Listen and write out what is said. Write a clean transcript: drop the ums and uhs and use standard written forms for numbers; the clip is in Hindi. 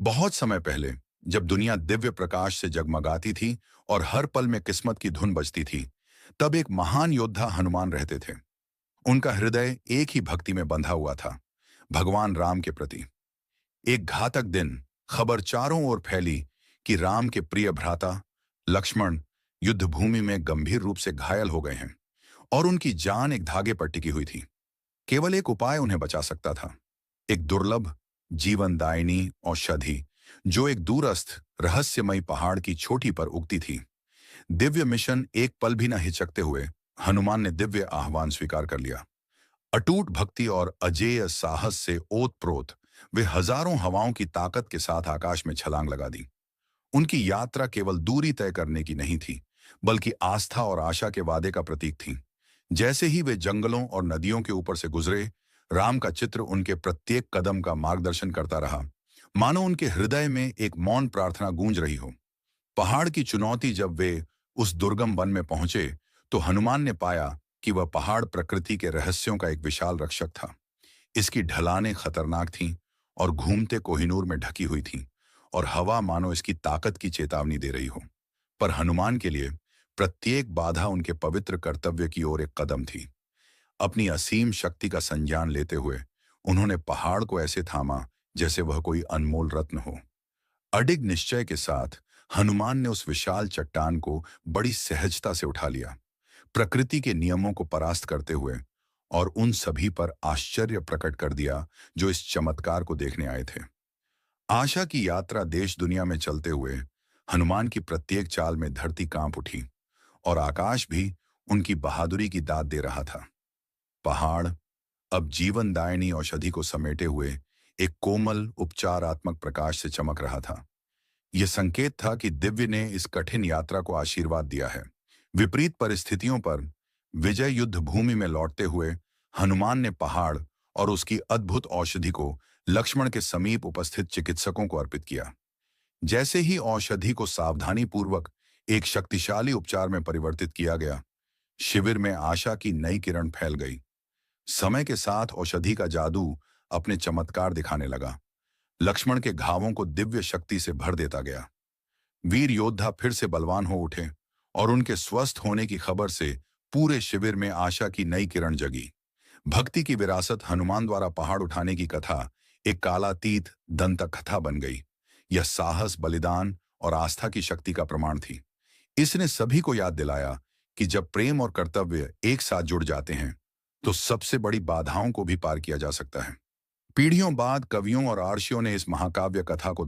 बहुत समय पहले, जब दुनिया दिव्य प्रकाश से जगमगाती थी और हर पल में किस्मत की धुन बजती थी, तब एक महान योद्धा हनुमान रहते थे। उनका हृदय एक ही भक्ति में बंधा हुआ था, भगवान राम के प्रति। एक घातक दिन खबर चारों ओर फैली कि राम के प्रिय भ्राता लक्ष्मण युद्ध भूमि में गंभीर रूप से घायल हो गए हैं और उनकी जान एक धागे पर टिकी हुई थी। केवल एक उपाय उन्हें बचा सकता था, एक दुर्लभ जीवनदायिनी औषधि जो एक दूरस्थ रहस्यमयी पहाड़ की चोटी पर उगती थी। दिव्य मिशन एक पल भी न हिचकते हुए हनुमान ने दिव्य आह्वान स्वीकार कर लिया। अटूट भक्ति और अजेय साहस से ओतप्रोत वे हजारों हवाओं की ताकत के साथ आकाश में छलांग लगा दी। उनकी यात्रा केवल दूरी तय करने की नहीं थी, बल्कि आस्था और आशा के वादे का प्रतीक थी। जैसे ही वे जंगलों और नदियों के ऊपर से गुजरे, राम का चित्र उनके प्रत्येक कदम का मार्गदर्शन करता रहा, मानो उनके हृदय में एक मौन प्रार्थना गूंज रही हो। पहाड़ की चुनौती जब वे उस दुर्गम वन में पहुंचे, तो हनुमान ने पाया कि वह पहाड़ प्रकृति के रहस्यों का एक विशाल रक्षक था। इसकी ढलानें खतरनाक थीं और घूमते कोहिनूर में ढकी हुई थीं, और हवा मानो इसकी ताकत की चेतावनी दे रही हो। पर हनुमान के लिए प्रत्येक बाधा उनके पवित्र कर्तव्य की ओर एक कदम थी। अपनी असीम शक्ति का संज्ञान लेते हुए उन्होंने पहाड़ को ऐसे थामा जैसे वह कोई अनमोल रत्न हो। अडिग निश्चय के साथ हनुमान ने उस विशाल चट्टान को बड़ी सहजता से उठा लिया, प्रकृति के नियमों को परास्त करते हुए, और उन सभी पर आश्चर्य प्रकट कर दिया जो इस चमत्कार को देखने आए थे। आशा की यात्रा देश दुनिया में चलते हुए हनुमान की प्रत्येक चाल में धरती कांप उठी और आकाश भी उनकी बहादुरी की दाद दे रहा था। पहाड़ अब जीवनदायिनी औषधि को समेटे हुए एक कोमल उपचारात्मक प्रकाश से चमक रहा था। यह संकेत था कि दिव्य ने इस कठिन यात्रा को आशीर्वाद दिया है। विपरीत परिस्थितियों पर विजय युद्ध भूमि में लौटते हुए हनुमान ने पहाड़ और उसकी अद्भुत औषधि को लक्ष्मण के समीप उपस्थित चिकित्सकों को अर्पित किया। जैसे ही औषधि को सावधानी पूर्वक एक शक्तिशाली उपचार में परिवर्तित किया गया, शिविर में आशा की नई किरण फैल गई। समय के साथ औषधि का जादू अपने चमत्कार दिखाने लगा। लक्ष्मण के घावों को दिव्य शक्ति से भर देता गया। वीर योद्धा फिर से बलवान हो उठे और उनके स्वस्थ होने की खबर से पूरे शिविर में आशा की नई किरण जगी। भक्ति की विरासत हनुमान द्वारा पहाड़ उठाने की कथा एक कालातीत दंत कथा बन गई। यह साहस, बलिदान और आस्था की शक्ति का प्रमाण थी। इसने सभी को याद दिलाया कि जब प्रेम और कर्तव्य एक साथ जुड़ जाते हैं, तो सबसे बड़ी बाधाओं को भी पार किया जा सकता है। पीढ़ियों बाद कवियों और आर्षियों ने इस महाकाव्य कथा को